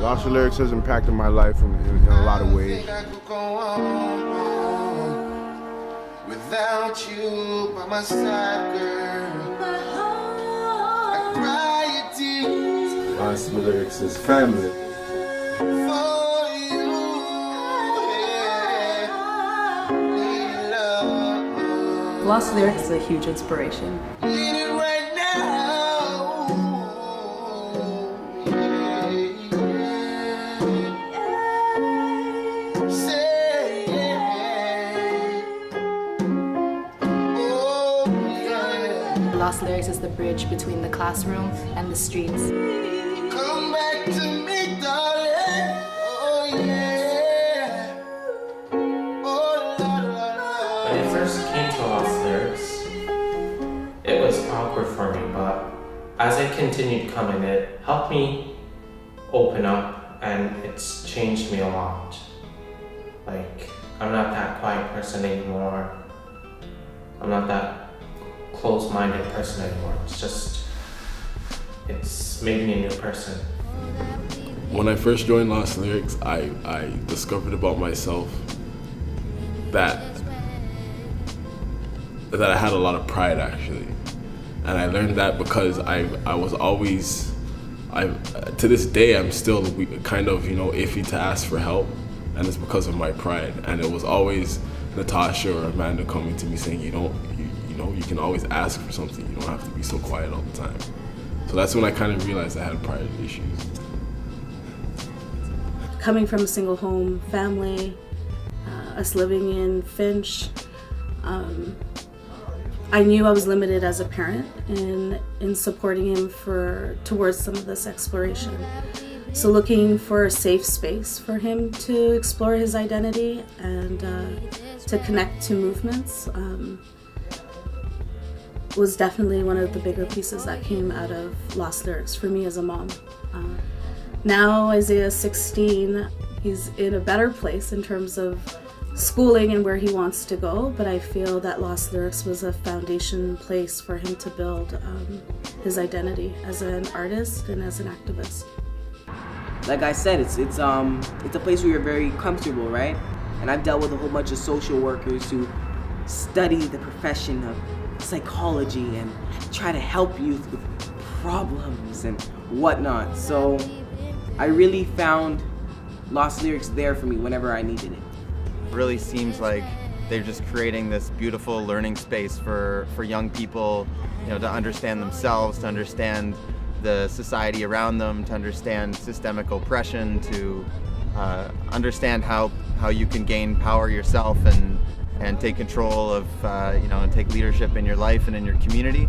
Lost the Lyrics has impacted my life in a lot of ways. Without you by my side, girl, I cry your tears. Lost the Lyrics is family. For you, yeah. Lost Lyrics is a huge inspiration. Lost Lyrics is the bridge between the classroom and the streets. Come back to me, darling. Oh, yeah. Oh, la, la, la. When I first came to Lost Lyrics, it was awkward for me, but as I continued coming, it helped me open up, and it's changed me a lot. Like, I'm not that quiet person anymore. I'm not that closed-minded person anymore. It's made me a new person. When I first joined Lost Lyrics, I discovered about myself that I had a lot of pride, actually. And I learned that because I was always, to this day, I'm still kind of, iffy to ask for help, and it's because of my pride. And it was always Natasha or Amanda coming to me saying, you can always ask for something. You don't have to be so quiet all the time. So that's when I kind of realized I had pride issues. Coming from a single home family, us living in Finch, I knew I was limited as a parent in supporting him towards some of this exploration. So looking for a safe space for him to explore his identity and to connect to movements was definitely one of the bigger pieces that came out of Lost Lyrics for me as a mom. Now Isaiah's 16, he's in a better place in terms of schooling and where he wants to go, but I feel that Lost Lyrics was a foundation place for him to build his identity as an artist and as an activist. Like I said, it's a place where you're very comfortable, right? And I've dealt with a whole bunch of social workers who study the profession of psychology and try to help youth with problems and whatnot. So I really found Lost Lyrics there for me whenever I needed it. It really seems like they're just creating this beautiful learning space for young people, to understand themselves, to understand the society around them, to understand systemic oppression, to understand how you can gain power yourself and take control of, and take leadership in your life and in your community.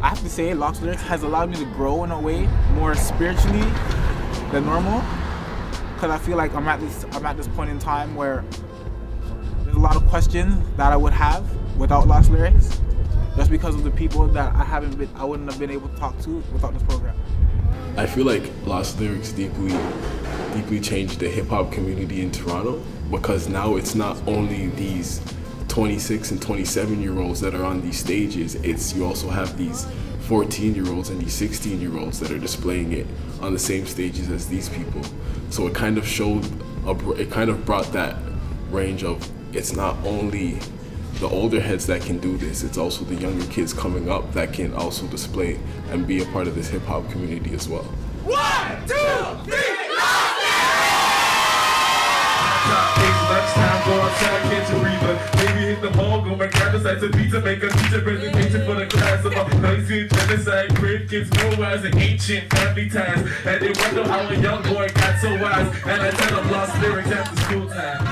I have to say, Lost Lyrics has allowed me to grow in a way more spiritually than normal, because I feel like I'm at this point in time where there's a lot of questions that I would have without Lost Lyrics, just because of the people that I wouldn't have been able to talk to without this program. I feel like Lost Lyrics deeply changed the hip hop community in Toronto, because now it's not only these 26 and 27-year-olds that are on these stages, you also have these 14-year-olds and these 16-year-olds that are displaying it on the same stages as these people. So it kind of brought that range of, it's not only the older heads that can do this, it's also the younger kids coming up that can also display and be a part of this hip hop community as well. 1, 2, 3, lunchtime, go outside, catch a breather. Maybe hit the mall, go and grab a slice of pizza, make a teacher presentation for the class about noisy genocide, crib kids, no wise, and ancient family ties. And they wonder how a young boy got so wise. And I tell them Lost Lyrics after school time.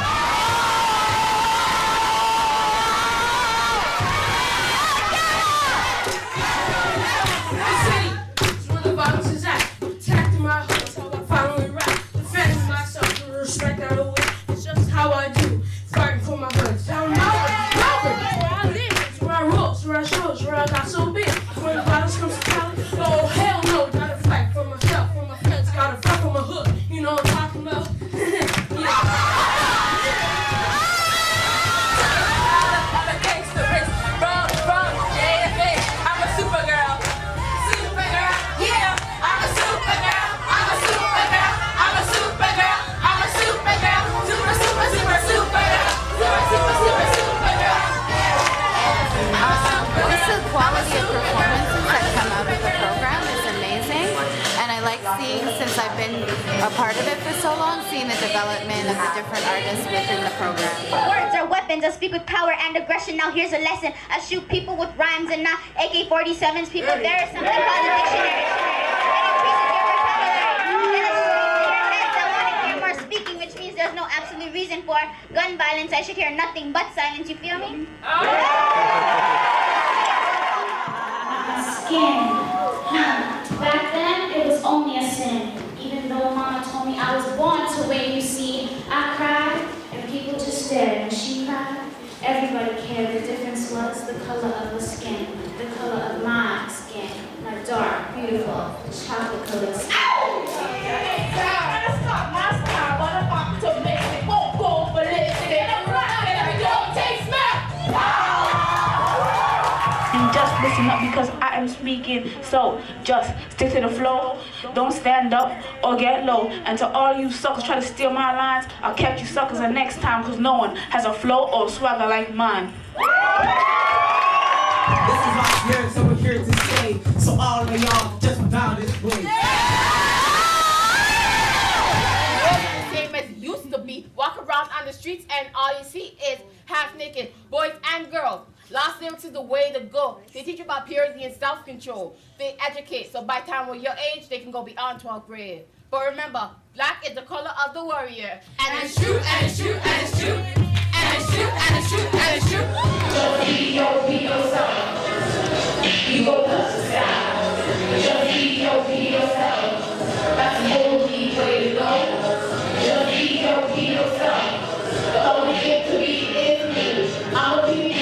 Gotta fight for my hood, you know what I'm talking about? Yeah. exciting since I've been a part of it for so long, seeing the development of the different artists within the program. Words are weapons. I speak with power and aggression. Now here's a lesson. I shoot people with rhymes and not AK-47s. People, there is something called a dictionary. It increases your vocabulary. It is in your heads. I want to hear more speaking, which means there's no absolute reason for gun violence. I should hear nothing but silence. You feel me? Skin. Back then, it was only a sin. Even though Mama told me I was born to win, you see, I cried and people just stared. And she cried, everybody cared. The difference was the color of the skin, the color of my skin. Not dark, beautiful, chocolate colored skin. Just listen up because I am speaking. So just stick to the flow. Don't stand up or get low. And to all you suckers try to steal my lines, I'll catch you suckers the next time, because no one has a flow or swagger like mine. This is my year, so we're here to stay. So all of y'all just bow this way. The same as it used to be. Walk around on the streets and all you see is half naked boys and girls. Lost lyrics is the way to go. They teach you about purity and self-control. They educate, so by the time we're your age, they can go beyond 12th grade. But remember, black is the color of the warrior. And it's true, and it's true, and it's true. And it's true, and it's true, and it's true. Just be yourself. You go touch the sky. Just be yourself. That's the only way to go. Just be yourself. The only thing to be is me. I'll be me.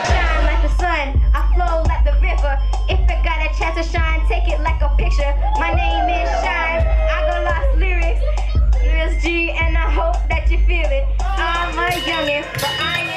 Shine like the sun, I flow like the river. If it got a chance to shine, take it like a picture. My name is Shine, I got lost lyrics. Miss G, and I hope that you feel it. I'm a youngin', but I ain't.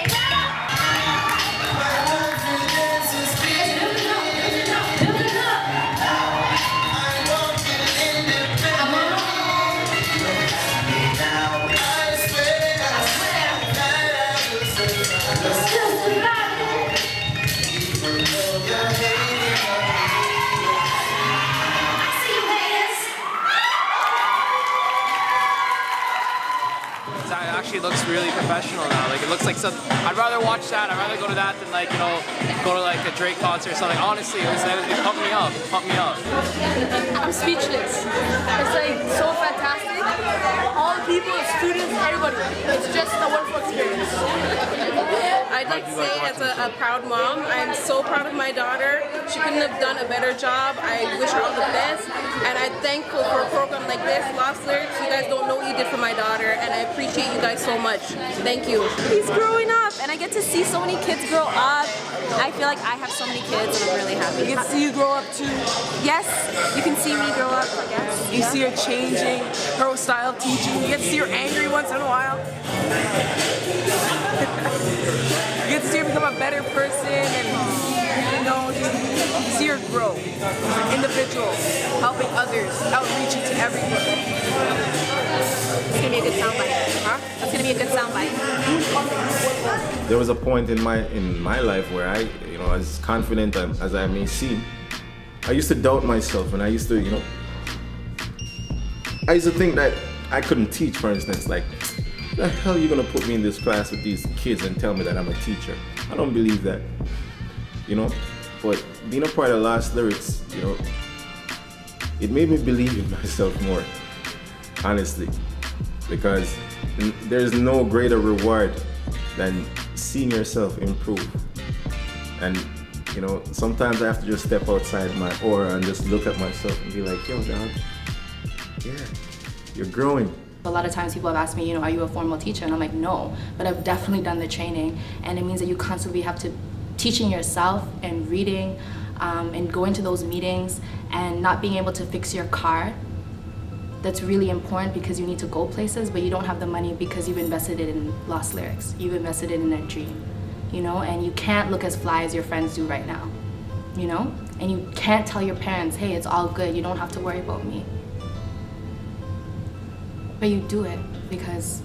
It looks really professional now. Like, it looks like something. I'd rather watch that. I'd rather go to that than, like, you know, go to like a Drake concert or something. Honestly, it pumped me up. It pumped me up. I'm speechless. It's like so fantastic. All the people, students, everybody. It's just a wonderful experience. I'd like to say, as a proud mom, I'm so proud of my daughter. She couldn't have done a better job. I wish her all the best, and I'm thankful for a program like this, Lost Lyrics. You guys don't know what you did for my daughter, and I appreciate you guys so much. Thank you. He's growing up, and I get to see so many kids grow up. I feel like I have so many kids, and I'm really happy. You get to see you grow up too. Yes, you can see me grow up, I guess. You see her changing, her style of teaching. You get to see her angry once in a while. You get to see her become a better person, and you know, you see her grow as an individual, helping others, outreaching to everybody. It's gonna be a good soundbite, huh? That's gonna be a good soundbite. There was a point in my life where I, you know, as confident as I may seem, I used to doubt myself, and I used to, you know, I used to think that I couldn't teach, for instance. Like, the hell are you gonna put me in this class with these kids and tell me that I'm a teacher? I don't believe that, you know. But being a part of Lost Lyrics, you know, it made me believe in myself more, honestly, because there's no greater reward than seeing yourself improve. And you know, sometimes I have to just step outside my aura and just look at myself and be like, yo, dog, yeah, you're growing. A lot of times people have asked me, you know, are you a formal teacher? And I'm like, no, but I've definitely done the training. And it means that you constantly have to teaching yourself and reading and going to those meetings and not being able to fix your car. That's really important because you need to go places, but you don't have the money because you've invested it in Lost Lyrics. You've invested it in a dream, you know, and you can't look as fly as your friends do right now, you know? And you can't tell your parents, hey, it's all good, you don't have to worry about me. But you do it because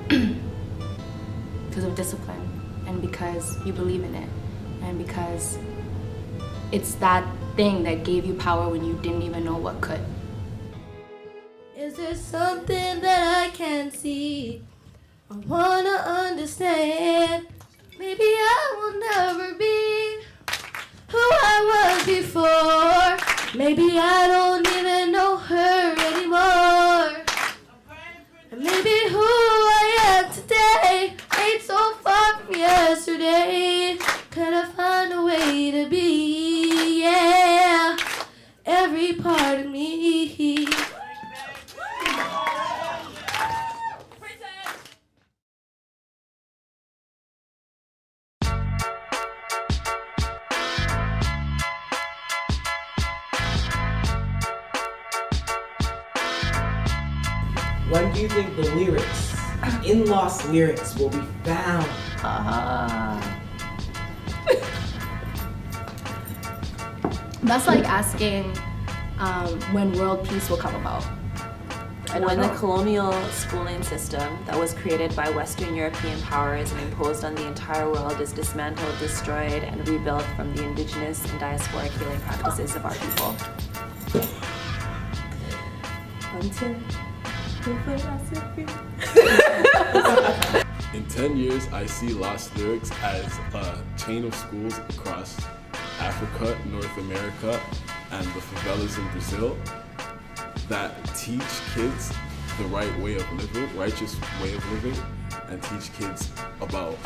of discipline, and because you believe in it, and because it's that thing that gave you power when you didn't even know what could. Is there something that I can't see? I wanna understand. Maybe I will never be who I was before. Maybe I don't even know her anymore. And maybe who I am today ain't so far from yesterday. Could I find a way to be, yeah, every part of me. When do you think the lyrics, in Lost Lyrics, will be found? That's like asking when world peace will come about. When the colonial schooling system that was created by Western European powers and imposed on the entire world is dismantled, destroyed, and rebuilt from the indigenous and diasporic healing practices of our people. In 10 years, I see Lost Lyrics as a chain of schools across Africa, North America, and the favelas in Brazil that teach kids the right way of living, righteous way of living, and teach kids about.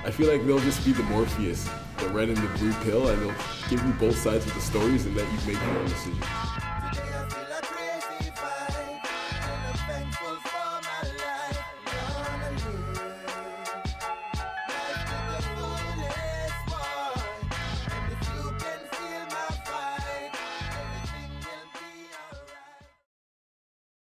I feel like they'll just be the Morpheus, the red and the blue pill, and they'll give you both sides of the stories and let you make your own decisions.